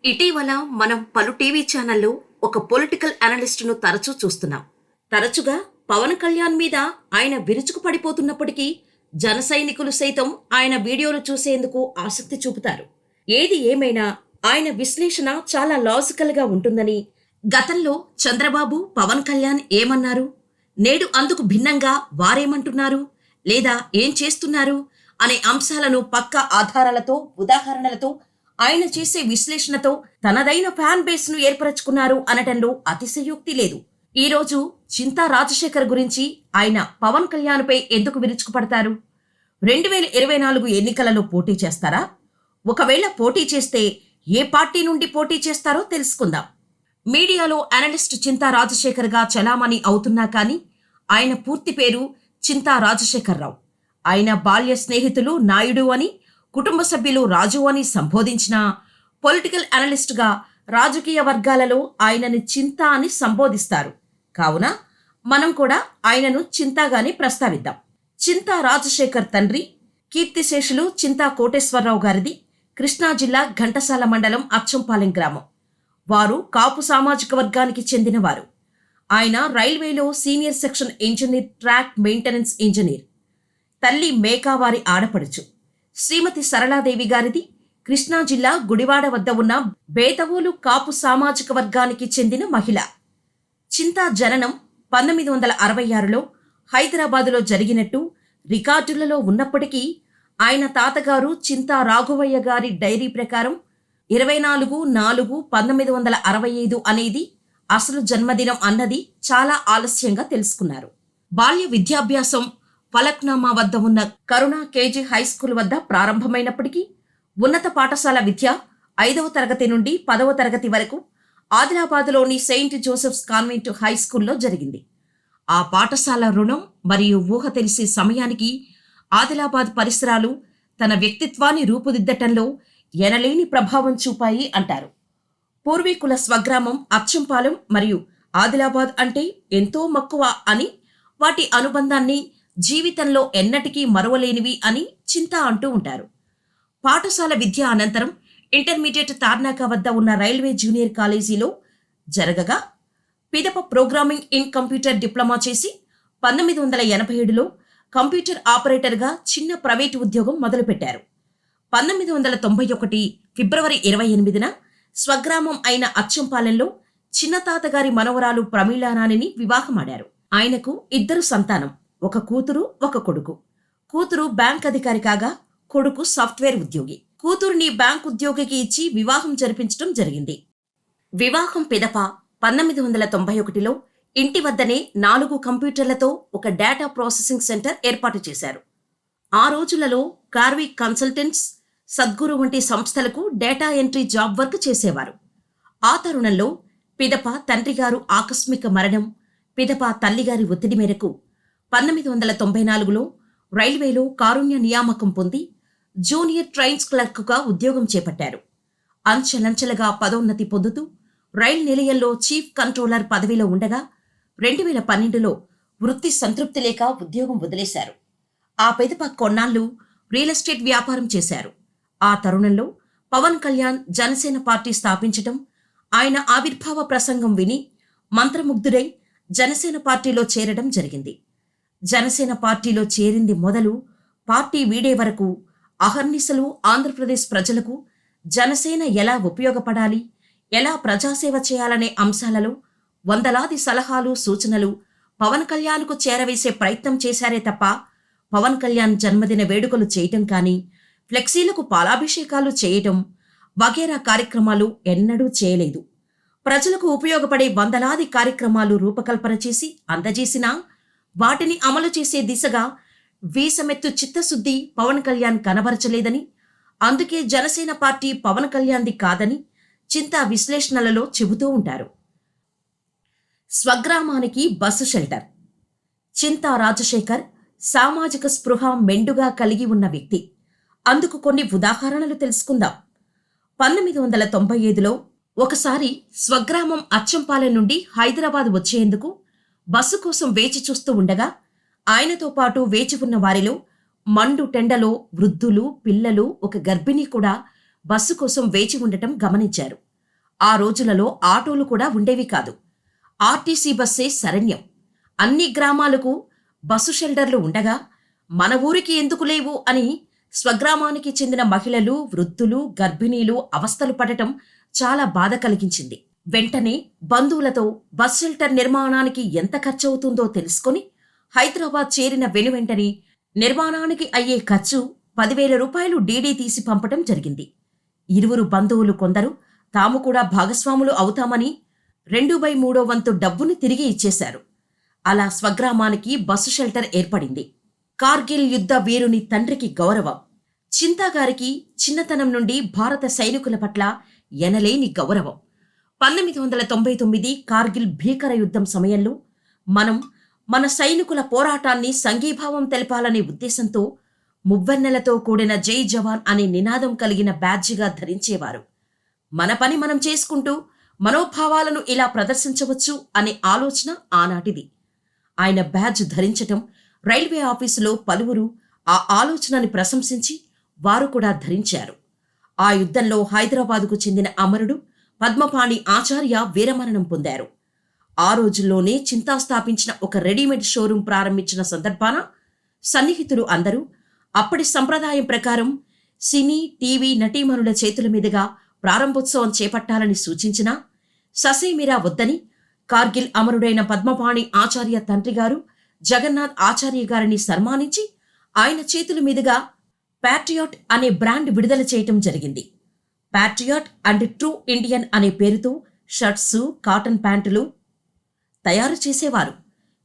ఇటీవల మనం పలు టీవీ ఛానల్లో ఒక పొలిటికల్ అనలిస్టును తరచూ చూస్తున్నాం. తరచుగా పవన్ కళ్యాణ్ మీద ఆయన విరుచుకు పడిపోతున్నప్పటికీ జన సైనికులు సైతం ఆయన వీడియోలు చూసేందుకు ఆసక్తి చూపుతారు. ఏది ఏమైనా ఆయన విశ్లేషణ చాలా లాజికల్గా ఉంటుందని, గతంలో చంద్రబాబు పవన్ కళ్యాణ్ ఏమన్నారు, నేడు అందుకు భిన్నంగా వారేమంటున్నారు లేదా ఏం చేస్తున్నారు అనే అంశాలను పక్కా ఆధారాలతో, ఉదాహరణలతో ఆయన చేసే విశ్లేషణతో తనదైన ఫ్యాన్ బేస్ ను ఏర్పరచుకున్నారు అనటంలో అతిశయోక్తి లేదు. ఈరోజు చింతా రాజశేఖర్ గురించి ఆయన పవన్ కళ్యాణ్ పై ఎందుకు విరుచుకుపడతారు? 2024 ఎన్నికలలో పోటీ చేస్తారా? ఒకవేళ పోటీ చేస్తే ఏ పార్టీ నుండి పోటీ చేస్తారో తెలుసుకుందాం. మీడియాలో అనలిస్ట్ చింతా రాజశేఖర్ గా చలామణి అవుతున్నా కానీ ఆయన పూర్తి పేరు చింతా రాజశేఖర్ రావు. ఆయన బాల్య స్నేహితులు నాయుడు అని, కుటుంబ సభ్యులు రాజు అని సంబోధించిన పొలిటికల్ అనలిస్టుగా రాజకీయ వర్గాలలో ఆయనని చింతా అని సంబోధిస్తారు. కావున మనం కూడా ఆయనను చింతాగానే ప్రస్తావిద్దాం. చింతా రాజశేఖర్ తండ్రి కీర్తిశేషులు చింతా కోటేశ్వరరావు గారిది కృష్ణా జిల్లా ఘంటసాల మండలం అచ్చంపాలెం గ్రామం. వారు కాపు సామాజిక వర్గానికి చెందినవారు. ఆయన రైల్వేలో senior section engineer, track maintenance engineer. తల్లి మేకావారి ఆడపడుచు. శ్రీమతి సరళాదేవి గారిది కృష్ణా జిల్లా గుడివాడ వద్ద ఉన్న బేతవోలు కాపు సామాజిక వర్గానికి చెందిన మహిళ. చింతా జననం 1966లో హైదరాబాదులో జరిగినట్టు రికార్డులలో ఉన్నప్పటికీ ఆయన తాతగారు చింతా రాఘవయ్య గారి డైరీ ప్రకారం 24/4/1965 అనేది అసలు జన్మదినం అన్నది చాలా ఆలస్యంగా తెలుసుకున్నారు. బాల్య విద్యాభ్యాసం ఫలక్నామా వద్ద ఉన్న కరుణ కేజీ హైస్కూల్ వద్ద ప్రారంభమైనప్పటికీ ఉన్నత పాఠశాల విద్య 5వ తరగతి నుండి 10వ తరగతి వరకు ఆదిలాబాద్లోని సెయింట్ జోసెఫ్స్ కాన్వెంట్ హైస్కూల్లో జరిగింది. ఆ పాఠశాల రుణం మరియు ఊహ తెలిసే సమయానికి ఆదిలాబాద్ పరిసరాలు తన వ్యక్తిత్వాన్ని రూపుదిద్దటంలో ఎనలేని ప్రభావం చూపాయి అంటారు. పూర్వీకుల స్వగ్రామం అచ్చంపాలెం మరియు ఆదిలాబాద్ అంటే ఎంతో మక్కువ అని, వాటి అనుబంధాన్ని జీవితంలో ఎన్నటికీ మరువలేనివి అని చింతా అంటూ ఉంటారు. పాఠశాల విద్య అనంతరం ఇంటర్మీడియట్ తార్నాక వద్ద ఉన్న రైల్వే జూనియర్ కాలేజీలో జరగగా పిదప ప్రోగ్రామింగ్ ఇన్ కంప్యూటర్ డిప్లొమా చేసి 1987లో కంప్యూటర్ ఆపరేటర్గా చిన్న ప్రైవేటు ఉద్యోగం మొదలుపెట్టారు. 1991 ఫిబ్రవరి 28న స్వగ్రామం అయిన అచ్చంపాలెంలో చిన్న తాతగారి మనవరాలు ప్రమీళారాణిని వివాహమాడారు. ఆయనకు 2 సంతానం, ఒక కూతురు, ఒక కొడుకు. కూతురు బ్యాంక్ అధికారి కాగా కొడుకు సాఫ్ట్వేర్ ఉద్యోగి. కూతురుని బ్యాంక్ ఉద్యోగికి ఇచ్చి వివాహం జరిపించడం జరిగింది. వివాహం పిదప 1991లో ఇంటి వద్దనే 4 కంప్యూటర్లతో ఒక డేటా ప్రాసెసింగ్ సెంటర్ ఏర్పాటు చేశారు. ఆ రోజులలో కార్వి కన్సల్టెంట్స్, సద్గురు వంటి సంస్థలకు డేటా ఎంట్రీ జాబ్ వర్క్ చేసేవారు. ఆ తరుణంలో పిదప తండ్రిగారు ఆకస్మిక మరణం, పిదప తల్లిగారి ఒత్తిడి మేరకు 1994లో రైల్వేలో కారుణ్య నియామకం పొంది జూనియర్ ట్రైన్స్ క్లర్క్గా ఉద్యోగం చేపట్టారు. అంచెలంచెలుగా పదోన్నతి పొందుతూ రైల్ నిలయంలో చీఫ్ కంట్రోలర్ పదవిలో ఉండగా 2012లో వృత్తి సంతృప్తి లేక ఉద్యోగం వదిలేశారు. ఆ పిదప కొన్నాళ్లు రియల్ ఎస్టేట్ వ్యాపారం చేశారు. ఆ తరుణంలో పవన్ కళ్యాణ్ జనసేన పార్టీ స్థాపించటం, ఆయన ఆవిర్భావ ప్రసంగం విని మంత్రముగ్ధుడై జనసేన పార్టీలో చేరడం జరిగింది. జనసేన పార్టీలో చేరింది మొదలు పార్టీ వీడే వరకు అహర్నిశలు ఆంధ్రప్రదేశ్ ప్రజలకు జనసేన ఎలా ఉపయోగపడాలి, ఎలా ప్రజాసేవ చేయాలనే అంశాలలో వందలాది సలహాలు, సూచనలు పవన్ కళ్యాణ్కు చేరవేసే ప్రయత్నం చేశారే తప్ప పవన్ కళ్యాణ్ జన్మదిన వేడుకలు చేయటం కానీ, ఫ్లెక్సీలకు పాలాభిషేకాలు చేయటం వగేరా కార్యక్రమాలు ఎన్నడూ చేయలేదు. ప్రజలకు ఉపయోగపడే వందలాది కార్యక్రమాలు రూపకల్పన చేసి అందజేసినా వాటిని అమలు చేసే దిశగా వీసమెత్తు చిత్తశుద్ధి పవన్ కళ్యాణ్ కనబరచలేదని, అందుకే జనసేన పార్టీ పవన్ కళ్యాణ్ది కాదని చింతా విశ్లేషణలలో చెబుతూ ఉంటారు. స్వగ్రామానికి బస్సు షెల్టర్. చింతా రాజశేఖర్ సామాజిక స్పృహ మెండుగా కలిగి ఉన్న వ్యక్తి. అందుకు కొన్ని ఉదాహరణలు తెలుసుకుందాం. 1995లో ఒకసారి స్వగ్రామం అచ్చంపాలెం నుండి హైదరాబాద్ వచ్చేందుకు బస్సు కోసం వేచి చూస్తూ ఉండగా ఆయనతో పాటు వేచి ఉన్న వారిలో మండు టెండలో వృద్ధులు, పిల్లలు, ఒక గర్భిణి కూడా బస్సు కోసం వేచి ఉండటం గమనించారు. ఆ రోజులలో ఆటోలు కూడా ఉండేవి కాదు. ఆర్టీసీ బస్సే శరణ్యం. అన్ని గ్రామాలకు బస్సు షెల్టర్లు ఉండగా మన ఊరికి ఎందుకు లేవు అని స్వగ్రామానికి చెందిన మహిళలు, వృద్ధులు, గర్భిణీలు అవస్థలు పడటం చాలా బాధ కలిగించింది. వెంటనే బంధువులతో బస్ షెల్టర్ నిర్మాణానికి ఎంత ఖర్చవుతుందో తెలుసుకొని హైదరాబాద్ చేరిన వెనువెంటనే నిర్మాణానికి అయ్యే ఖర్చు 10,000 రూపాయలు డీడీ తీసి పంపటం జరిగింది. ఇరువురు బంధువులు కొందరు తాము కూడా భాగస్వాములు అవుతామని 2/3 వంతు డబ్బును తిరిగి ఇచ్చేశారు. అలా స్వగ్రామానికి బస్సు షెల్టర్ ఏర్పడింది. కార్గిల్ యుద్ధ వీరుని తండ్రికి గౌరవం. చింతాగారికి చిన్నతనం నుండి భారత సైనికుల పట్ల ఎనలేని గౌరవం. 1999 కార్గిల్ భీకర యుద్ధం సమయంలో మనం మన సైనికుల పోరాటాన్ని సంఘీభావం తెలపాలనే ఉద్దేశంతో మువ్వెన్నెలతో కూడిన జై జవాన్ అనే నినాదం కలిగిన బ్యాడ్జిగా ధరించేవారు. మన పని మనం చేసుకుంటూ మనోభావాలను ఇలా ప్రదర్శించవచ్చు అనే ఆలోచన ఆనాటిది. ఆయన బ్యాడ్జ్ ధరించటం రైల్వే ఆఫీసులో పలువురు ఆ ఆలోచనని ప్రశంసించి వారు కూడా ధరించారు. ఆ యుద్ధంలో హైదరాబాదుకు చెందిన అమరుడు పద్మపాణి ఆచార్య వీరమరణం పొందారు. ఆ రోజుల్లోనే చింతా స్థాపించిన ఒక రెడీమేడ్ షోరూం ప్రారంభించిన సందర్భాన సన్నిహితులు అందరూ అప్పటి సంప్రదాయం ప్రకారం సినీ, టీవీ నటీమణుల చేతుల మీదుగా ప్రారంభోత్సవం చేపట్టాలని సూచించినా ససేమిరా వద్దని కార్గిల్ అమరుడైన పద్మపాణి ఆచార్య తండ్రి గారు జగన్నాథ్ ఆచార్య గారిని సన్మానించి ఆయన చేతుల మీదుగా ప్యాట్రియాట్ అనే బ్రాండ్ విడుదల చేయటం జరిగింది. ప్యాట్రియాట్ అండ్ ట్రూ ఇండియన్ అనే పేరుతో షర్ట్సు, కాటన్ ప్యాంటులు తయారు చేసేవారు.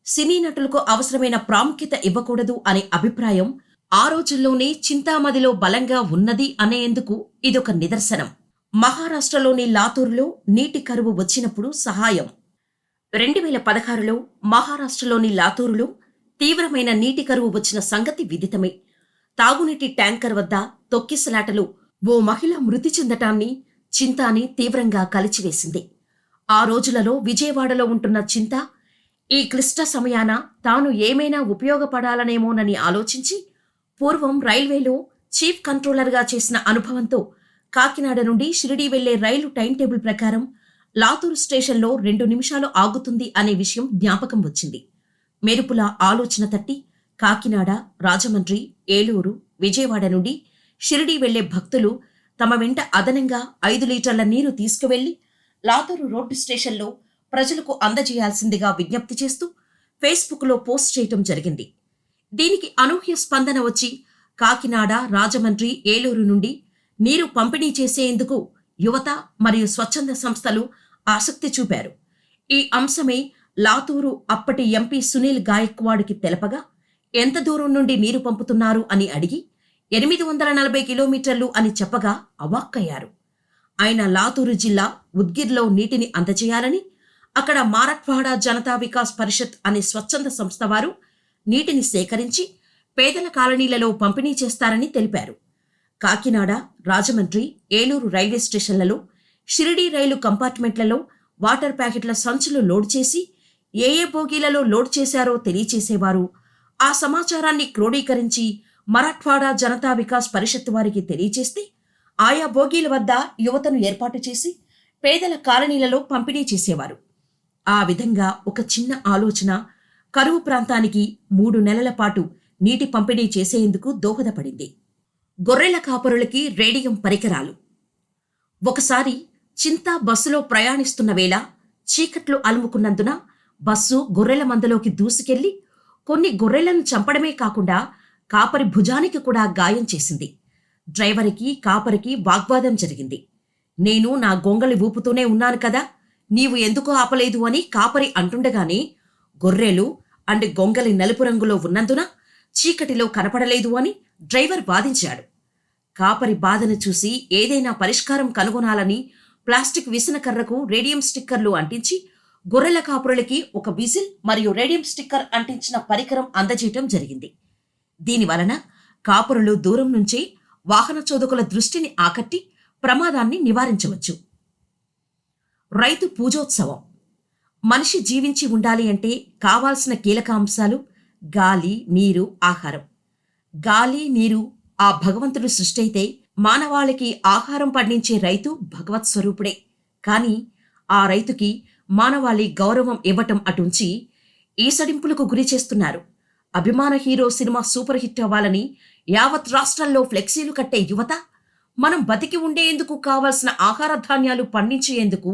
సినీ నటులకు అవసరమైన ప్రాముఖ్యత ఇవ్వకూడదు అనే అభిప్రాయం ఆ రోజుల్లోనే చింతామదిలో బలంగా ఉన్నది అనేందుకు ఇదొక నిదర్శనం. మహారాష్ట్రలోని లాతూరులో నీటి కరువు వచ్చినప్పుడు సహాయం. 2016లో మహారాష్ట్రలోని లాతూరులో తీవ్రమైన నీటి కరువు వచ్చిన సంగతి విదితమే. తాగునీటి ట్యాంకర్ వద్ద తొక్కిసలాటలో ఓ మహిళ మృతి చెందటాన్ని చింతాని తీవ్రంగా కలిచివేసింది. ఆ రోజులలో విజయవాడలో ఉంటున్న చింత ఈ క్లిష్ట సమయాన తాను ఏమైనా ఉపయోగపడాలనేమోనని ఆలోచించి పూర్వం రైల్వేలో చీఫ్ కంట్రోలర్గా చేసిన అనుభవంతో కాకినాడ నుండి షిరిడీ వెళ్లే రైలు టైం టేబుల్ ప్రకారం లాతూరు స్టేషన్లో 2 నిమిషాలు ఆగుతుంది అనే విషయం జ్ఞాపకం వచ్చింది. మెరుపుల ఆలోచన తట్టి కాకినాడ, రాజమండ్రి, ఏలూరు, విజయవాడ నుండి షిరిడీ వెళ్లే భక్తులు తమ వెంట అదనంగా 5 లీటర్ల నీరు తీసుకువెళ్లి లాతూరు రోడ్డు స్టేషన్లో ప్రజలకు అందజేయాల్సిందిగా విజ్ఞప్తి చేస్తూ ఫేస్బుక్లో పోస్ట్ చేయటం జరిగింది. దీనికి అనూహ్య స్పందన వచ్చి కాకినాడ, రాజమండ్రి, ఏలూరు నుండి నీరు పంపిణీ చేసేందుకు యువత మరియు స్వచ్ఛంద సంస్థలు ఆసక్తి చూపారు. ఈ అంశమే లాతూరు అప్పటి ఎంపీ సునీల్ గాయక్వాడ్కి తెలపగా ఎంత దూరం నుండి నీరు పంపుతున్నారు అని అడిగి 840 కిలోమీటర్లు అని చెప్పగా అవాక్కయ్యారు. ఆయన లాతూరు జిల్లా ఉద్గిర్లో నీటిని అందజేయాలని, అక్కడ మారఠ్వాడా జనతా వికాస్ పరిషత్ అనే స్వచ్ఛంద సంస్థ వారు నీటిని సేకరించి పేదల కాలనీలలో పంపిణీ చేస్తారని తెలిపారు. కాకినాడ, రాజమండ్రి, ఏలూరు రైల్వే స్టేషన్లలో షిరిడీ రైలు కంపార్ట్మెంట్లలో వాటర్ ప్యాకెట్ల సంచులు లోడ్ చేసి ఏ బోగీలలో లోడ్ చేశారో తెలియచేసేవారు. ఆ సమాచారాన్ని క్రోడీకరించి మరాఠ్వాడా జనతా వికాస్ పరిషత్ వారికి తెలియచేస్తే ఆయా బోగీల వద్ద యువతను ఏర్పాటు చేసి పేదల కాలనీలలో పంపిణీ చేసేవారు. ఆ విధంగా ఒక చిన్న ఆలోచన కరువు ప్రాంతానికి 3 నెలల పాటు నీటి పంపిణీ చేసేందుకు దోహదపడింది. గొర్రెల కాపరులకి రేడియం పరికరాలు. ఒకసారి చింతా బస్సులో ప్రయాణిస్తున్న వేళ చీకట్లు అలుముకున్నందున బస్సు గొర్రెల మందలోకి దూసుకెళ్లి కొన్ని గొర్రెలను చంపడమే కాకుండా కాపరి భుజానికి కూడా గాయం చేసింది. డ్రైవర్కి, కాపరికి వాగ్వాదం జరిగింది. నేను నా గొంగళి ఊపుతూనే ఉన్నాను కదా, నీవు ఎందుకు ఆపలేదు అని కాపరి అంటుండగానే గొర్రెలు అండ్ గొంగలి నలుపు రంగులో ఉన్నందున చీకటిలో కనపడలేదు అని డ్రైవర్ వాదించాడు. కాపరి బాధను చూసి ఏదైనా పరిష్కారం కనుగొనాలని ప్లాస్టిక్ విసనకర్రకు రేడియం స్టిక్కర్లు అంటించి గొర్రెల కాపురులకి ఒక విజిల్ మరియు రేడియం స్టిక్కర్ అంటించిన పరికరం అందజేయటం జరిగింది. దీనివలన కాపురులు దూరం నుంచే వాహన చోదకుల దృష్టిని ఆకట్టి ప్రమాదాన్ని నివారించవచ్చు. రైతు పూజోత్సవం. మనిషి జీవించి ఉండాలి అంటే కావాల్సిన కీలక అంశాలు గాలి, నీరు, ఆహారం. గాలి, నీరు ఆ భగవంతుడు సృష్టి అయితే మానవాళికి ఆహారం పండించే రైతు భగవత్ స్వరూపుడే. కానీ ఆ రైతుకి మానవాళి గౌరవం ఇవ్వటం అటుంచి ఈసడింపులకు గురి చేస్తున్నారు. అభిమాన హీరో సినిమా సూపర్ హిట్ అవ్వాలని యావత్ రాష్ట్రాల్లో ఫ్లెక్సీలు కట్టే యువత మనం బతికి ఉండేందుకు కావాల్సిన ఆహార ధాన్యాలు పండించేందుకు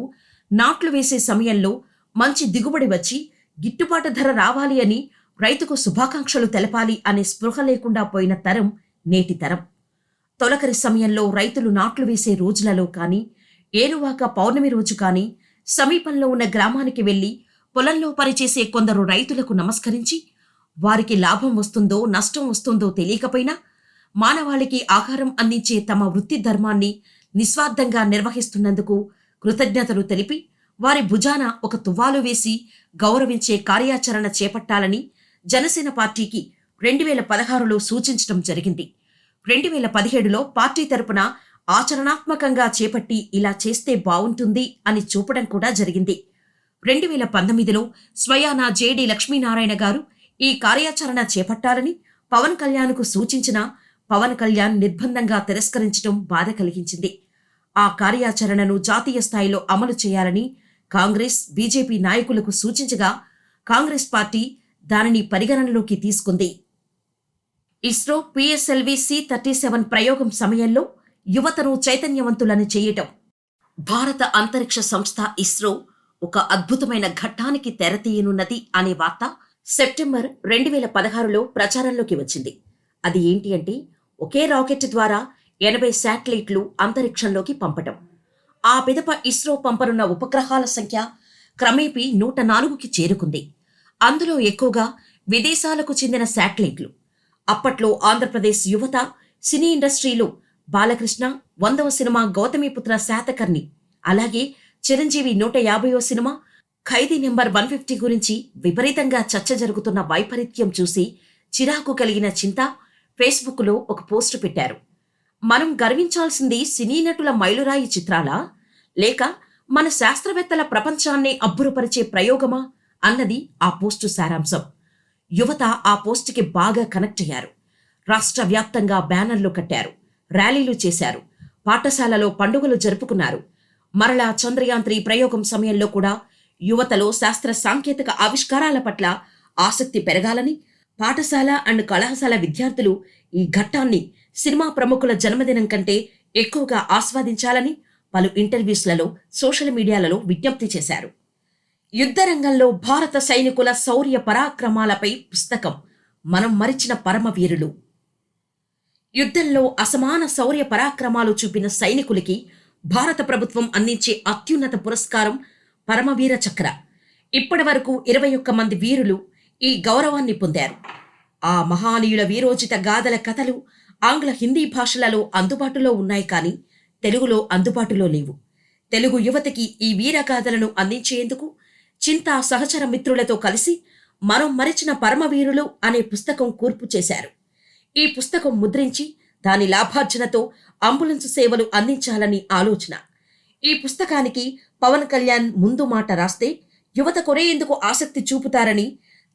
నాట్లు వేసే సమయంలో మంచి దిగుబడి వచ్చి గిట్టుబాటు ధర రావాలి అని రైతుకు శుభాకాంక్షలు తెలపాలి అనే స్పృహ లేకుండా పోయిన తరం నేటి తరం. తొలకరి సమయంలో రైతులు నాట్లు వేసే రోజులలో కానీ, ఏరువాక పౌర్ణమి రోజు కానీ సమీపంలో ఉన్న గ్రామానికి వెళ్లి పొలంలో పనిచేసే కొందరు రైతులకు నమస్కరించి వారికి లాభం వస్తుందో నష్టం వస్తుందో తెలియకపోయినా మానవాళికి ఆహారం అందించే తమ వృత్తి ధర్మాన్ని నిస్వార్థంగా నిర్వహిస్తున్నందుకు కృతజ్ఞతలు తెలిపి వారి భుజాన ఒక తువ్వాలు వేసి గౌరవించే కార్యాచరణ చేపట్టాలని జనసేన పార్టీకి 2016లో సూచించడం జరిగింది. 2017లో పార్టీ తరపున ఆచరణాత్మకంగా చేపట్టి ఇలా చేస్తే బావుంటుంది అని చూపడం కూడా జరిగింది. 2019లో స్వయానా జేడి లక్ష్మీనారాయణ గారు ఈ కార్యాచరణ చేపట్టాలని పవన్ కళ్యాణ్కు సూచించినా పవన్ కళ్యాణ్ నిర్బంధంగా తిరస్కరించడం బాధ కలిగించింది. ఆ కార్యాచరణను జాతీయ స్థాయిలో అమలు చేయాలని కాంగ్రెస్, బీజేపీ నాయకులకు సూచించగా కాంగ్రెస్ పార్టీ దానిని పరిగణనలోకి తీసుకుంది. ఇస్రో పిఎస్ఎల్వి C-37 ప్రయోగం సమయంలో యువతను చైతన్యవంతులను చేయటం. భారత అంతరిక్ష సంస్థ ఇస్రో ఒక అద్భుతమైన ఘట్టానికి తెరతీయనున్నది అనే వార్త సెప్టెంబర్ 2016లో ప్రచారంలోకి వచ్చింది. అది ఏంటి అంటే ఒకే రాకెట్ ద్వారా 80 శాటిలైట్లు అంతరిక్షంలోకి పంపటం. ఆ పిదప ఇస్రో పంపనున్న ఉపగ్రహాల సంఖ్య క్రమేపీ 104కి చేరుకుంది. అందులో ఎక్కువగా విదేశాలకు చెందిన శాటిలైట్లు. అప్పట్లో ఆంధ్రప్రదేశ్ యువత సినీ ఇండస్ట్రీలో బాలకృష్ణ 100వ సినిమా గౌతమిపుత్ర శాతకర్ణి, అలాగే చిరంజీవి 150వ సినిమా ఖైదీ నెంబర్ 150 గురించి విపరీతంగా చర్చ జరుగుతున్న వైపరీత్యం చూసి చిరాకు కలిగిన చింత ఫేస్బుక్లో ఒక పోస్టు పెట్టారు. మనం గర్వించాల్సింది సినీ నటుల మైలురాయి చిత్రాలా, లేక మన శాస్త్రవేత్తల ప్రపంచాన్నే అబ్బురపరిచే ప్రయోగమా అన్నది ఆ పోస్టు సారాంశం. యువత ఆ పోస్టుకి బాగా కనెక్ట్ అయ్యారు. రాష్ట్ర వ్యాప్తంగా బ్యానర్లు కట్టారు, ర్యాలీలు చేశారు, పాఠశాలలో పండుగలు జరుపుకున్నారు. మరలా చంద్రయాన్ 3 ప్రయోగం సమయంలో కూడా యువతలో శాస్త్ర సాంకేతిక ఆవిష్కారాల పట్ల ఆసక్తి పెరగాలని, పాఠశాల అండ్ కళాశాల విద్యార్థులు ఈ ఘట్టాన్ని సినిమా ప్రముఖుల జన్మదినం కంటే ఎక్కువగా ఆస్వాదించాలని పలు ఇంటర్వ్యూస్లలో, సోషల్ మీడియాలలో విజ్ఞప్తి చేశారు. యుద్ధరంగంలో భారత సైనికుల శౌర్య పరాక్రమాలపై పుస్తకం మనం మరిచిన పరమవీరులు. యుద్ధంలో అసమాన శౌర్య పరాక్రమాలు చూపిన సైనికులకి భారత ప్రభుత్వం అందించే అత్యున్నత పురస్కారం పరమవీర చక్ర. ఇప్పటి వరకు 21 మంది వీరులు ఈ గౌరవాన్ని పొందారు. ఆ మహానీయుల వీరోచిత గాథల కథలు ఆంగ్ల, హిందీ భాషలలో అందుబాటులో ఉన్నాయి, కానీ తెలుగులో అందుబాటులో లేవు. తెలుగు యువతకి ఈ వీరగాథలను అందించేందుకు చింతా సహచర మిత్రులతో కలిసి మనం మరిచిన పరమవీరులు అనే పుస్తకం కూర్పు చేశారు. ఈ పుస్తకం ముద్రించి దాని లాభార్జనతో అంబులెన్స్ సేవలు అందించాలని ఆలోచన. ఈ పుస్తకానికి పవన్ కళ్యాణ్ ముందు మాట రాస్తే యువత కొనేందుకు ఆసక్తి చూపుతారని,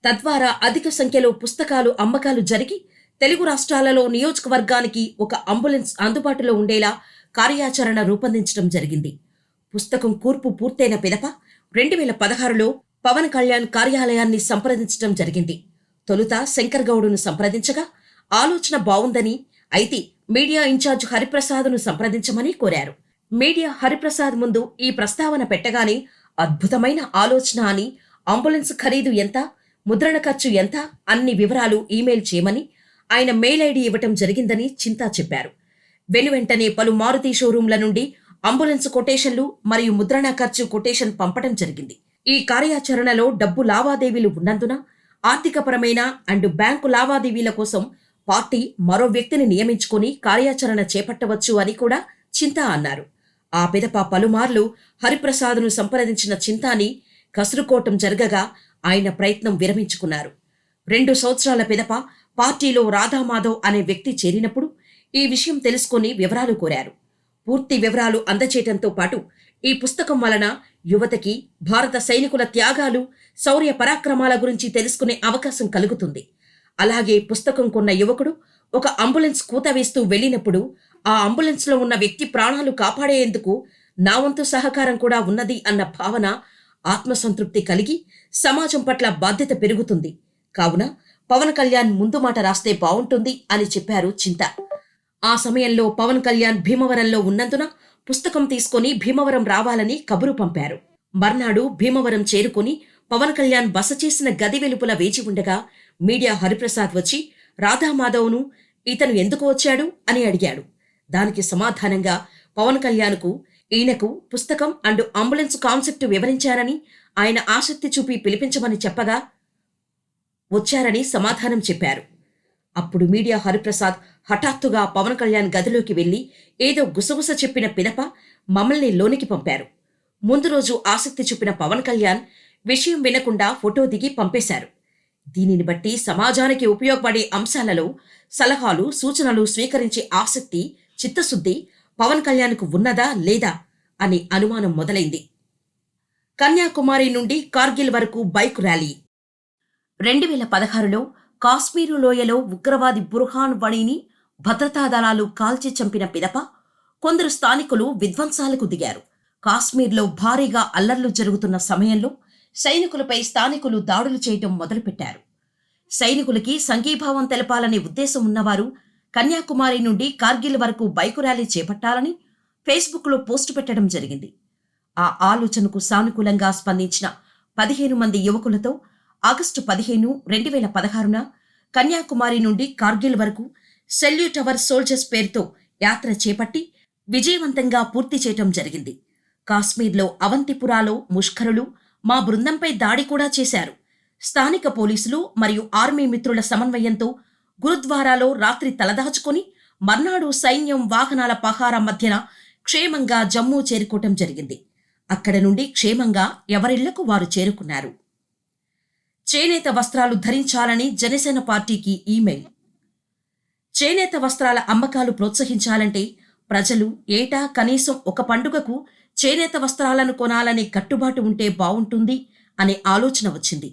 తద్వారా అధిక సంఖ్యలో పుస్తకాలు అమ్మకాలు జరిగి తెలుగు రాష్ట్రాలలో నియోజకవర్గానికి ఒక అంబులెన్స్ అందుబాటులో ఉండేలా కార్యాచరణ రూపొందించడం జరిగింది. పుస్తకం కూర్పు పూర్తయిన పిదప 2016లో పవన్ కళ్యాణ్ కార్యాలయాన్ని సంప్రదించడం జరిగింది. తొలుత శంకర్ గౌడును సంప్రదించగా ఆలోచన బావుందని, అయితే మీడియా ఇన్ఛార్జ్ హరిప్రసాద్ను సంప్రదించమని కోరారు. మీడియా హరిప్రసాద్ ముందు ఈ ప్రస్తావన పెట్టగానే అద్భుతమైన ఆలోచన అని, అంబులెన్స్ ఖరీదు ఎంత, ముద్రణ ఖర్చు ఎంత అన్ని వివరాలు ఈమెయిల్ చేయమని ఆయన మెయిల్ ఐడి ఇవ్వటం జరిగిందని చింతా చెప్పారు. వెనువెంటనే పలు మారుతి షోరూంల నుండి అంబులెన్స్ కొటేషన్లు మరియు ముద్రణ ఖర్చు కొటేషన్ పంపడం జరిగింది. ఈ కార్యాచరణలో డబ్బు లావాదేవీలు ఉన్నందున ఆర్థికపరమైన అండ్ బ్యాంకు లావాదేవీల కోసం పార్టీ మరో వ్యక్తిని నియమించుకొని కార్యాచరణ చేపట్టవచ్చు అని కూడా చింతా అన్నారు. ఆ పిదప పలుమార్లు హరిప్రసాద్ను సంప్రదించిన చింతాని కసురుకోవటం జరగగా ఆయన ప్రయత్నం విరమించుకున్నారు. 2 సంవత్సరాల పిదప పార్టీలో రాధామాధవ్ అనే వ్యక్తి చేరినప్పుడు ఈ విషయం తెలుసుకొని వివరాలు కోరారు. పూర్తి వివరాలు అందచేయటంతో పాటు ఈ పుస్తకం వలన యువతకి భారత సైనికుల త్యాగాలు, శౌర్య పరాక్రమాల గురించి తెలుసుకునే అవకాశం కలుగుతుంది. అలాగే పుస్తకం కొన్న యువకుడు ఒక అంబులెన్స్ కూత వేస్తూ వెళ్ళినప్పుడు ఆ అంబులెన్స్లో ఉన్న వ్యక్తి ప్రాణాలు కాపాడేందుకు నా వంతు సహకారం కూడా ఉన్నది అన్న భావన, ఆత్మసంతృప్తి కలిగి సమాజం పట్ల బాధ్యత పెరుగుతుంది. కావున పవన్ కళ్యాణ్ ముందు మాట రాస్తే బావుంటుంది అని చెప్పారు చింత. ఆ సమయంలో పవన్ కళ్యాణ్ భీమవరంలో ఉన్నందున పుస్తకం తీసుకొని భీమవరం రావాలని కబురు పంపారు. మర్నాడు భీమవరం చేరుకుని పవన్ కళ్యాణ్ బస చేసిన గది వెలుపల వేచి ఉండగా మీడియా హరిప్రసాద్ వచ్చి రాధామాధవ్ను ఇతను ఎందుకు వచ్చాడు అని అడిగాడు. దానికి సమాధానంగా పవన్ కళ్యాణ్కు ఈయనకు పుస్తకం అండ్ అంబులెన్స్ కాన్సెప్ట్ వివరించారని, ఆయన ఆసక్తి చూపి పిలిపించమని చెప్పగా వచ్చారని సమాధానం చెప్పారు. అప్పుడు మీడియా హరిప్రసాద్ హఠాత్తుగా పవన్ కళ్యాణ్ గదిలోకి వెళ్లి ఏదో గుసగుస చెప్పిన పిదప మమ్మల్ని లోనికి పంపారు. ముందు రోజు ఆసక్తి చూపిన పవన్ కళ్యాణ్ విషయం వినకుండా ఫోటో దిగి పంపేశారు. దీనిని బట్టి సమాజానికి ఉపయోగపడే అంశాలలో సలహాలు, సూచనలు స్వీకరించే ఆసక్తి, చిత్తశుద్ధి పవన్ కళ్యాణ్కు ఉన్నదా లేదా అని అనుమానం మొదలైంది. కన్యాకుమారి నుండి కార్గిల్ వరకు బైక్ ర్యాలీ. 2016లో కాశ్మీరు లోయలో ఉగ్రవాది బుర్హాన్ వణిని భద్రతా దళాలు కాల్చి చంపిన పిదప కొందరు స్థానికులు విధ్వంసాలకు దిగారు. కాశ్మీర్లో భారీగా అల్లర్లు జరుగుతున్న సమయంలో సైనికులపై స్థానికులు దాడులు చేయటం మొదలుపెట్టారు. సైనికులకి సంఘీభావం తెలపాలనే ఉద్దేశం ఉన్నవారు కన్యాకుమారి నుండి కార్గిల్ వరకు బైకు ర్యాలీ చేపట్టాలని ఫేస్బుక్లో పోస్టు పెట్టడం జరిగింది. ఆ ఆలోచనకు సానుకూలంగా స్పందించిన 15 మంది యువకులతో ఆగస్టు 15, 2016న కన్యాకుమారి నుండి కార్గిల్ వరకు సెల్యూట్ అవర్ సోల్జర్స్ పేరుతో యాత్ర చేపట్టి విజయవంతంగా పూర్తి చేయటం జరిగింది. కాశ్మీర్లో అవంతిపురాలో ముష్కరులు మా బృందంపై దాడి కూడా చేశారు. స్థానిక పోలీసులు మరియు ఆర్మీ మిత్రుల సమన్వయంతో గురుద్వారాలో రాత్రి తలదాచుకొని మర్నాడు సైన్యం వాహనాల పహారా మధ్యన క్షేమంగా జమ్మూ చేరుకోవటం జరిగింది. అక్కడ నుండి క్షేమంగా ఎవరిళ్లకు వారు చేరుకున్నారు. చేనేత వస్త్రాలు ధరించాలని జనసేన పార్టీకి ఈమెయిల్. చేనేత వస్త్రాల అమ్మకాలు ప్రోత్సహించాలంటే ప్రజలు ఏటా కనీసం ఒక పండుగకు చేనేత వస్త్రాలను కొనాలనే కట్టుబాటు ఉంటే బావుంటుంది అనే ఆలోచన వచ్చింది.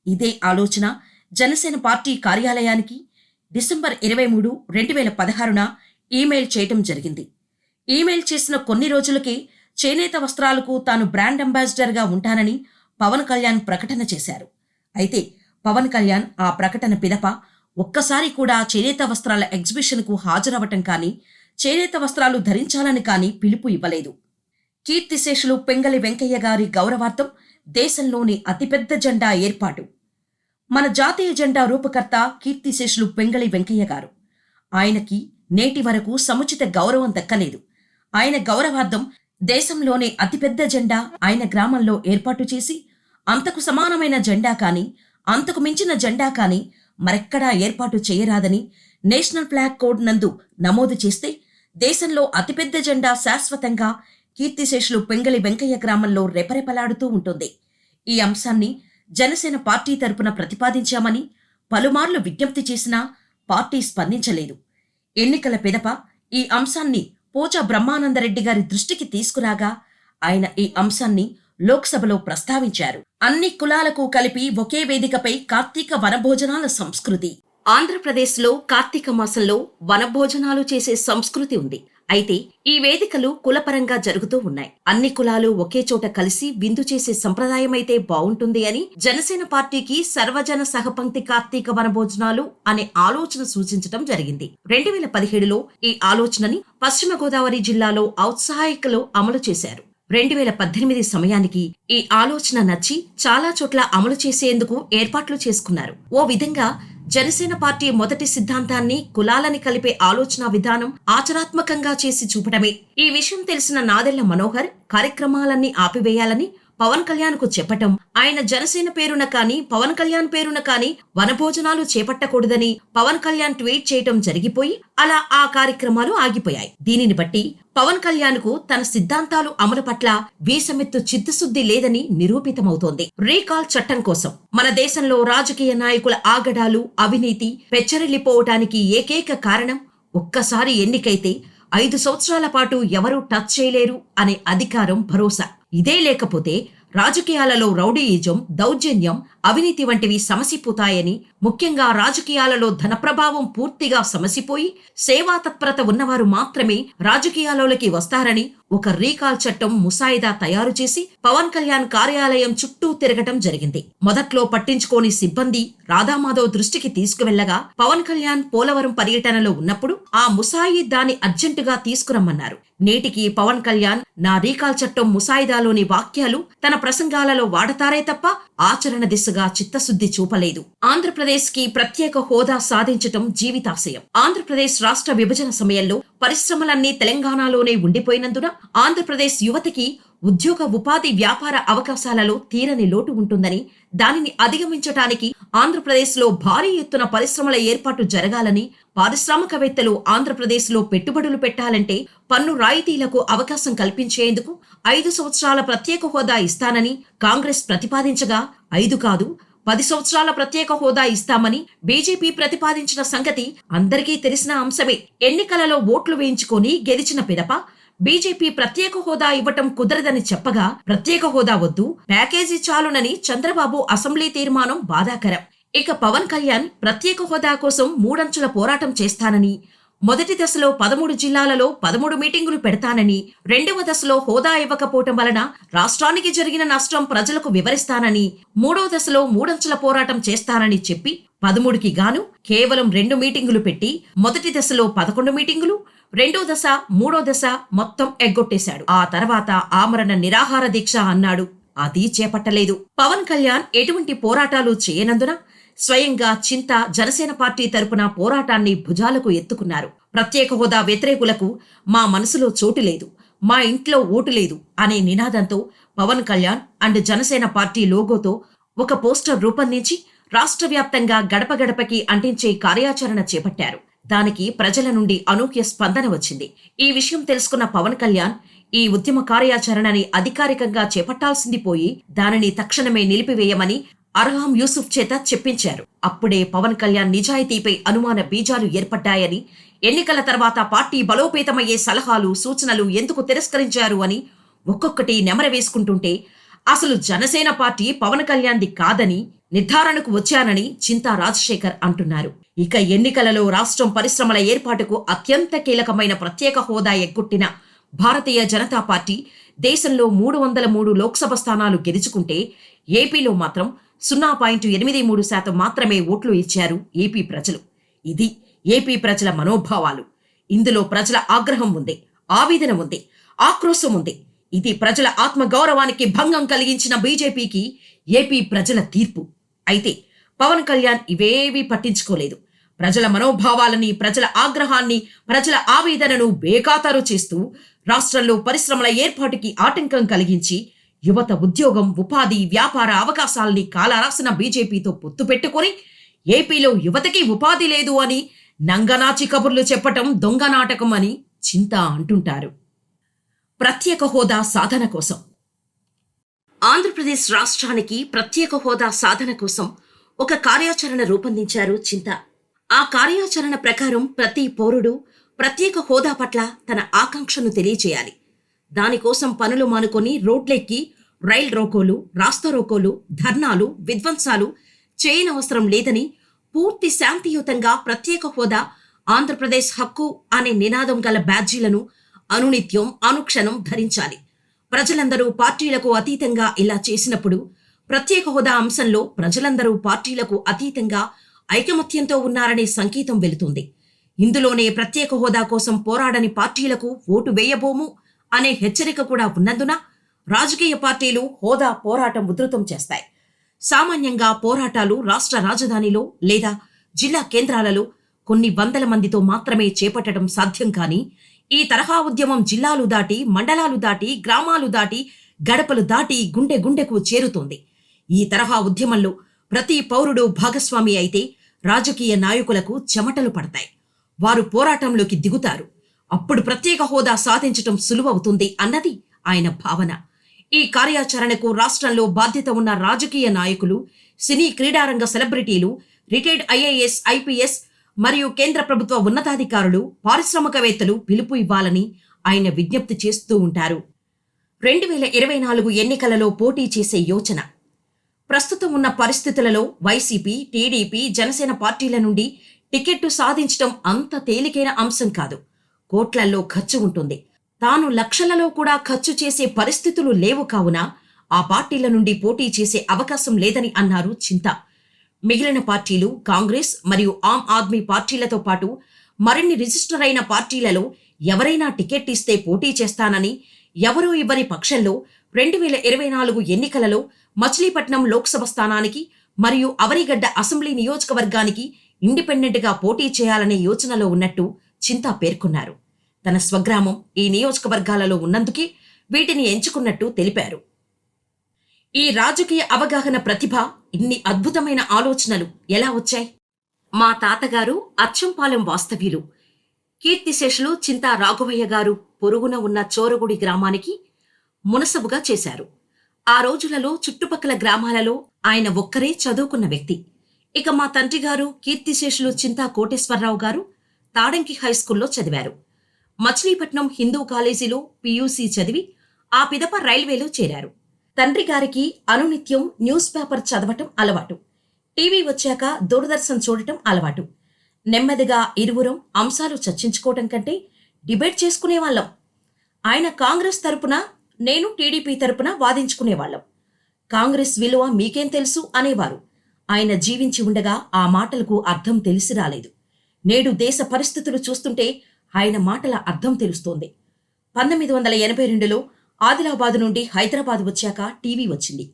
ఇదే ఆలోచన జనసేన పార్టీ కార్యాలయానికి డిసెంబర్ 23, 2016న ఈమెయిల్ చేయటం జరిగింది. ఈమెయిల్ చేసిన కొన్ని రోజులకే చేనేత వస్త్రాలకు తాను బ్రాండ్ అంబాసిడర్గా ఉంటానని పవన్ కళ్యాణ్ ప్రకటన చేశారు. అయితే పవన్ కళ్యాణ్ ఆ ప్రకటన పిదప ఒక్కసారి కూడా చేనేత వస్త్రాల ఎగ్జిబిషన్కు హాజరవటం కానీ, చేనేత వస్త్రాలు ధరించాలని కానీ పిలుపు ఇవ్వలేదు. కీర్తిశేషులు పెంగళి వెంకయ్య గారి గౌరవార్థం దేశంలోని అతిపెద్ద జెండా ఏర్పాటు. మన జాతీయ జెండా రూపకర్త కీర్తిశేషులు పెంగళి వెంకయ్య గారు. ఆయనకి నేటి వరకు సముచిత గౌరవం దక్కలేదు. ఆయన గౌరవార్థం దేశంలోనే అతిపెద్ద జెండా ఆయన గ్రామంలో ఏర్పాటు చేసి అంతకు సమానమైన జెండా కానీ, అంతకు మించిన జెండా కానీ మరెక్కడా ఏర్పాటు చేయరాదని నేషనల్ ఫ్లాగ్ కోడ్ నందు నమోదు చేస్తే దేశంలో అతిపెద్ద జెండా శాశ్వతంగా కీర్తిశేషులు పెంగళి వెంకయ్య గ్రామంలో రెపరెపలాడుతూ ఉంటుంది. ఈ అంశాన్ని జనసేన పార్టీ తరపున ప్రతిపాదించామని పలుమార్లు విజ్ఞప్తి చేసినా పార్టీ స్పందించలేదు. ఎన్నికల పిదప ఈ అంశాన్ని పోచా బ్రహ్మానందరెడ్డి గారి దృష్టికి తీసుకురాగా ఆయన ఈ అంశాన్ని లోక్సభలో ప్రస్తావించారు. అన్ని కులాలకు కలిపి ఒకే వేదికపై కార్తీక వనభోజనాల సంస్కృతి. ఆంధ్రప్రదేశ్లో కార్తీక మాసంలో వనభోజనాలు చేసే సంస్కృతి ఉంది. అయితే ఈ వేదికలు కులపరంగా జరుగుతూ ఉన్నాయి. అన్ని కులాలు ఒకే చోట కలిసి విందు చేసే సంప్రదాయమైతే బావుంటుంది అని జనసేన పార్టీకి సర్వజన సహపంక్తి కార్తీక వనభోజనాలు అనే ఆలోచన సూచించడం జరిగింది. 2017లో ఈ ఆలోచనని పశ్చిమ గోదావరి జిల్లాలో ఔత్సాహికలో అమలు చేశారు. 2018 సమయానికి ఈ ఆలోచన నచ్చి చాలా చోట్ల అమలు చేసేందుకు ఏర్పాట్లు చేసుకున్నారు. ఓ విధంగా జనసేన పార్టీ మొదటి సిద్ధాంతాన్ని కులాలని కలిపే ఆలోచన విధానం ఆచరాత్మకంగా చేసి చూపటమే. ఈ విషయం తెలిసిన నాదెళ్ల మనోహర్ కార్యక్రమాలన్నీ ఆపివేయాలని పవన్ కళ్యాణ్ కు చెప్పటం, ఆయన జనసేన పేరున కానీ పవన్ కళ్యాణ్ పేరున కానీ వనభోజనాలు చేపట్టకూడదని పవన్ కళ్యాణ్ ట్వీట్ చేయటం జరిగిపోయి అలా ఆ కార్యక్రమాలు ఆగిపోయాయి. దీనిని బట్టి పవన్ కళ్యాణ్ కు తన సిద్ధాంతాలు అమలు పట్ల వీసమెత్తు చిత్తశుద్ధి లేదని నిరూపితమవుతోంది. రీకాల్ చట్టం కోసం మన దేశంలో రాజకీయ నాయకుల ఆగడాలు, అవినీతి పెచ్చరిల్లిపోవటానికి ఏకైక కారణం ఒక్కసారి ఎన్నికైతే 5 సంవత్సరాల పాటు ఎవరూ టచ్ చేయలేరు అనే అధికారం, భరోసా. ఇదే లేకపోతే రాజకీయాలలో రౌడీయిజం, దౌర్జన్యం, అవినీతి వంటివి సమసిపోతాయని, ముఖ్యంగా రాజకీయాలలో ధన ప్రభావం పూర్తిగా సమసిపోయి సేవా తత్పరత ఉన్నవారు మాత్రమే రాజకీయాలలోకి వస్తారని ఒక రీకాల్ చట్టం ముసాయిదా తయారు చేసి పవన్ కళ్యాణ్ కార్యాలయం చుట్టూ తిరగటం జరిగింది. మొదట్లో పట్టించుకోని సిబ్బంది రాధామాధవ్ దృష్టికి తీసుకువెళ్లగా పవన్ కళ్యాణ్ పోలవరం పర్యటనలో ఉన్నప్పుడు ఆ ముసాయిదాని అర్జెంటుగా తీసుకురమ్మన్నారు. నేటికి పవన్ కళ్యాణ్ నా రీకాల్ చట్టం ముసాయిదాలోని వాక్యాలు తన ప్రసంగాలలో వాడతారే తప్ప ఆచరణ దిశగా చిత్తశుద్ధి చూపలేదు. ఆంధ్రప్రదేశ్ కి ప్రత్యేక హోదా సాధించటం జీవితాశయం. ఆంధ్రప్రదేశ్ రాష్ట్ర విభజన సమయంలో పరిశ్రమలన్నీ తెలంగాణలోనే ఉండిపోయినందున ఆంధ్రప్రదేశ్ యువతకి ఉద్యోగ ఉపాధి వ్యాపార అవకాశాలలో తీరని లోటు ఉంటుందని, దానిని అధిగమించటానికి ఆంధ్రప్రదేశ్లో భారీ ఎత్తున పరిశ్రమల ఏర్పాటు జరగాలని, పారిశ్రామికవేత్తలు ఆంధ్రప్రదేశ్లో పెట్టుబడులు పెట్టాలంటే పన్ను రాయితీలకు అవకాశం కల్పించేందుకు 5 సంవత్సరాల ప్రత్యేక హోదా ఇస్తానని కాంగ్రెస్ ప్రతిపాదించగా 5 కాదు 10 సంవత్సరాల ప్రత్యేక హోదా ఇస్తామని బీజేపీ ప్రతిపాదించిన సంగతి అందరికీ తెలిసిన అంశమే. ఎన్నికలలో ఓట్లు వేయించుకొని గెలిచిన పిదప బీజేపీ ప్రత్యేక హోదా ఇవ్వటం కుదరదని చెప్పగా ప్రత్యేక హోదా వద్దు, ప్యాకేజీ చాలునని చంద్రబాబు అసెంబ్లీ తీర్మానం బాధాకరం. ఇక పవన్ కళ్యాణ్ ప్రత్యేక హోదా కోసం 3 అంచెల పోరాటం చేస్తానని, మొదటి దశలో 13 జిల్లాలలో 13 మీటింగులు పెడతానని, రెండవ దశలో హోదా ఇవ్వకపోవటం వలన రాష్ట్రానికి జరిగిన నష్టం ప్రజలకు వివరిస్తానని, మూడో దశలో 3 అంచెల పోరాటం చేస్తానని చెప్పి 13కి గాను కేవలం 2 మీటింగులు పెట్టి మొదటి దశలో 11 మీటింగులు, రెండో దశ మూడో దశ మొత్తం ఎగ్గొట్టేశాడు. ఆ తర్వాత ఆమరణ నిరాహార దీక్ష అన్నాడు, అది చేపట్టలేదు. పవన్ కళ్యాణ్ ఎటువంటి పోరాటాలు చేయనందున స్వయంగా చింత జనసేన పార్టీ తరపున పోరాటాన్ని భుజాలకు ఎత్తుకున్నారు. ప్రత్యేక హోదా వ్యతిరేకులకు మా మనసులో చోటు లేదు, మా ఇంట్లో ఓటు లేదు అనే నినాదంతో పవన్ కళ్యాణ్ అండ్ జనసేన పార్టీ లోగోతో ఒక పోస్టర్ రూపొందించి రాష్ట్ర వ్యాప్తంగా గడప గడపకి అంటించే కార్యాచరణ చేపట్టారు. దానికి ప్రజల నుండి అనూహ్య స్పందన వచ్చింది. ఈ విషయం తెలుసుకున్న పవన్ కళ్యాణ్ ఈ ఉద్యమ కార్యాచరణని అధికారికంగా చేపట్టాల్సింది పోయి దానిని తక్షణమే నిలిపివేయమని అర్హాం యూసుఫ్ చేత చెప్పించారు. అప్పుడే పవన్ కళ్యాణ్ నిజాయితీపై అనుమాన బీజాలు ఏర్పడ్డాయని, ఎన్నికల తర్వాత పార్టీ బలోపేతమయ్యే సలహాలు సూచనలు ఎందుకు తిరస్కరించారు అని ఒక్కొక్కటి నెమరవేసుకుంటుంటే అసలు జనసేన పార్టీ పవన్ కళ్యాణ్ది కాదని నిర్ధారణకు వచ్చానని చింతా రాజశేఖర్ అంటున్నారు. ఇక ఎన్నికలలో రాష్ట్రం పరిశ్రమల ఏర్పాటుకు అత్యంత కీలకమైన ప్రత్యేక హోదా ఎగ్గొట్టిన భారతీయ జనతా పార్టీ దేశంలో 303 లోక్సభ స్థానాలు గెలుచుకుంటే ఏపీలో మాత్రం 0.83% మాత్రమే ఓట్లు ఇచ్చారు ఏపీ ప్రజలు. ఇది ఏపీ ప్రజల మనోభావాలు. ఇందులో ప్రజల ఆగ్రహం ఉంది, ఆవేదన ఉంది, ఆక్రోశం ఉంది. ఇది ప్రజల ఆత్మగౌరవానికి భంగం కలిగించిన బీజేపీకి ఏపీ ప్రజల తీర్పు. అయితే పవన్ కళ్యాణ్ ఇవేవీ పట్టించుకోలేదు. ప్రజల మనోభావాలని, ప్రజల ఆగ్రహాన్ని, ప్రజల ఆవేదనను బేఖాతరు చేస్తూ రాష్ట్రంలో పరిశ్రమల ఏర్పాటుకి ఆటంకం కలిగించి యువత ఉద్యోగం, ఉపాధి, వ్యాపార అవకాశాలని కాలరాసిన బీజేపీతో పొత్తు పెట్టుకుని ఏపీలో యువతకి ఉపాధి లేదు అని నంగనాచి కబుర్లు చెప్పటం దొంగ నాటకం అని చింత అంటుంటారు. ప్రత్యేక హోదా సాధన కోసం ఆంధ్రప్రదేశ్ రాష్ట్రానికి ప్రత్యేక హోదా సాధన కోసం ఒక కార్యాచరణ రూపొందించారు చింత. ఆ కార్యాచరణ ప్రకారం ప్రతి పౌరుడు ప్రత్యేక హోదా పట్ల తన ఆకాంక్షను తెలియచేయాలి. దానికోసం పనులు మానుకొని రోడ్లెక్కి రైల్ రోకోలు, రాస్తా రోకోలు, ధర్నాలు, విధ్వంసాలు చేయనవసరం లేదని పూర్తి శాంతియుతంగా ప్రత్యేక హోదా ఆంధ్రప్రదేశ్ హక్కు అనే నినాదం గల బ్యాడ్జీలను అనునిత్యం అనుక్షణం ధరించాలి. ప్రజలందరూ పార్టీలకు అతీతంగా ఇలా చేసినప్పుడు ప్రత్యేక హోదా అంశంలో ప్రజలందరూ పార్టీలకు అతీతంగా ఐకమత్యంతో ఉన్నారనే సంకేతం వెళుతుంది. ఇందులోనే ప్రత్యేక హోదా కోసం పోరాడని పార్టీలకు ఓటు వేయబోము అనే హెచ్చరిక కూడా ఉన్నందున రాజకీయ పార్టీలు హోదా పోరాటం ఉధృతం చేస్తాయి. సామాన్యంగా పోరాటాలు రాష్ట్ర రాజధానిలో లేదా జిల్లా కేంద్రాలలో కొన్ని వందల మందితో మాత్రమే చేపట్టడం సాధ్యం. కానీ ఈ తరహా ఉద్యమం జిల్లాలు దాటి, మండలాలు దాటి, గ్రామాలు దాటి, గడపలు దాటి గుండె గుండెకు చేరుతోంది. ఈ తరహా ఉద్యమంలో ప్రతి పౌరుడు భాగస్వామి అయితే రాజకీయ నాయకులకు చెమటలు పడతాయి. వారు పోరాటంలోకి దిగుతారు. అప్పుడు ప్రత్యేక హోదా సాధించటం సులువవుతుంది అన్నది ఆయన భావన. ఈ కార్యాచరణకు రాష్ట్రంలో బాధ్యత ఉన్న రాజకీయ నాయకులు, సినీ క్రీడారంగ సెలబ్రిటీలు, రిటైర్డ్ ఐఏఎస్, ఐపీఎస్ మరియు కేంద్ర ప్రభుత్వ ఉన్నతాధికారులు, పారిశ్రామికవేత్తలు పిలుపు ఇవ్వాలని ఆయన విజ్ఞప్తి చేస్తూ ఉంటారు. 2024 ఎన్నికలలో పోటీ చేసే యోచన. ప్రస్తుతం ఉన్న పరిస్థితులలో వైసీపీ, టీడీపీ, జనసేన పార్టీల నుండి టికెట్టు సాధించడం అంత తేలికైన అంశం కాదు. కోట్లల్లో ఖర్చు ఉంటుంది. తాను లక్షలలో కూడా ఖర్చు చేసే పరిస్థితులు లేవు కావున ఆ పార్టీల నుండి పోటీ చేసే అవకాశం లేదని అన్నారు చింతా. మిగిలిన పార్టీలు కాంగ్రెస్ మరియు ఆమ్ ఆద్మీ పార్టీలతో పాటు మరిన్ని రిజిస్టర్ అయిన పార్టీలలో ఎవరైనా టికెట్ ఇస్తే పోటీ చేస్తానని, ఎవరూ ఇవ్వని పక్షంలో 2024 ఎన్నికలలో మచిలీపట్నం లోక్సభ స్థానానికి మరియు అవనిగడ్డ అసెంబ్లీ నియోజకవర్గానికి ఇండిపెండెంట్గా పోటీ చేయాలనే యోచనలో ఉన్నట్టు చింతా పేర్కొన్నారు. తన స్వగ్రామం ఈ నియోజకవర్గాలలో ఉన్నందుకే వీటిని ఎంచుకున్నట్టు తెలిపారు. ఈ రాజకీయ అవగాహన ప్రతిభ, ఇన్ని అద్భుతమైన ఆలోచనలు ఎలా వచ్చాయి? మా తాతగారు అచ్చంపాలెం వాస్తవ్యులు. కీర్తిశేషులు చింతా రాఘవయ్య గారు పొరుగున ఉన్న చోరగుడి గ్రామానికి మునసబుగా చేశారు. ఆ రోజులలో చుట్టుపక్కల గ్రామాలలో ఆయన ఒక్కరే చదువుకున్న వ్యక్తి. ఇక మా తండ్రి గారు కీర్తిశేషులు చింతా కోటేశ్వరరావు గారు తాడంకి హైస్కూల్లో చదివారు. మచిలీపట్నం హిందూ కాలేజీలో పీయూసీ చదివి ఆ పిదప రైల్వేలో చేరారు. తండ్రి గారికి అనునిత్యం న్యూస్ పేపర్ చదవటం అలవాటు. టీవీ వచ్చాక దూరదర్శన్ చూడటం అలవాటు. నెమ్మదిగా ఇరువురం అంశాలు చర్చించుకోవటం కంటే డిబేట్ చేసుకునేవాళ్ళం. ఆయన కాంగ్రెస్ తరపున, నేను టీడీపీ తరపున వాదించుకునేవాళ్ళం. కాంగ్రెస్ విలువ మీకేం తెలుసు అనేవారు. ఆయన జీవించి ఉండగా ఆ మాటలకు అర్థం తెలిసి రాలేదు. నేడు దేశ పరిస్థితులు చూస్తుంటే ఆయన మాటల అర్థం తెలుస్తోంది. 1982లో ఆదిలాబాద్ నుండి హైదరాబాద్ వచ్చాక టీవీ వచ్చింది.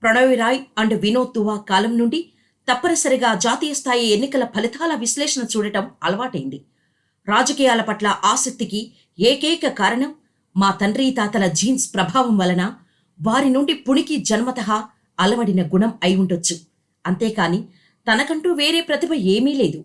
ప్రణయ్ రాయ్ అండ్ వినోద్ దువా కాలం నుండి తప్పనిసరిగా జాతీయ స్థాయి ఎన్నికల ఫలితాల విశ్లేషణ చూడటం అలవాటైంది. రాజకీయాల పట్ల ఆసక్తికి ఏకైక కారణం మా తండ్రి తాతల జీన్స్ ప్రభావం వలన వారి నుండి పుణికి జన్మతః అలవడిన గుణం అయి ఉండొచ్చు. అంతేకాని తనకంటూ వేరే ప్రతిభ ఏమీ లేదు.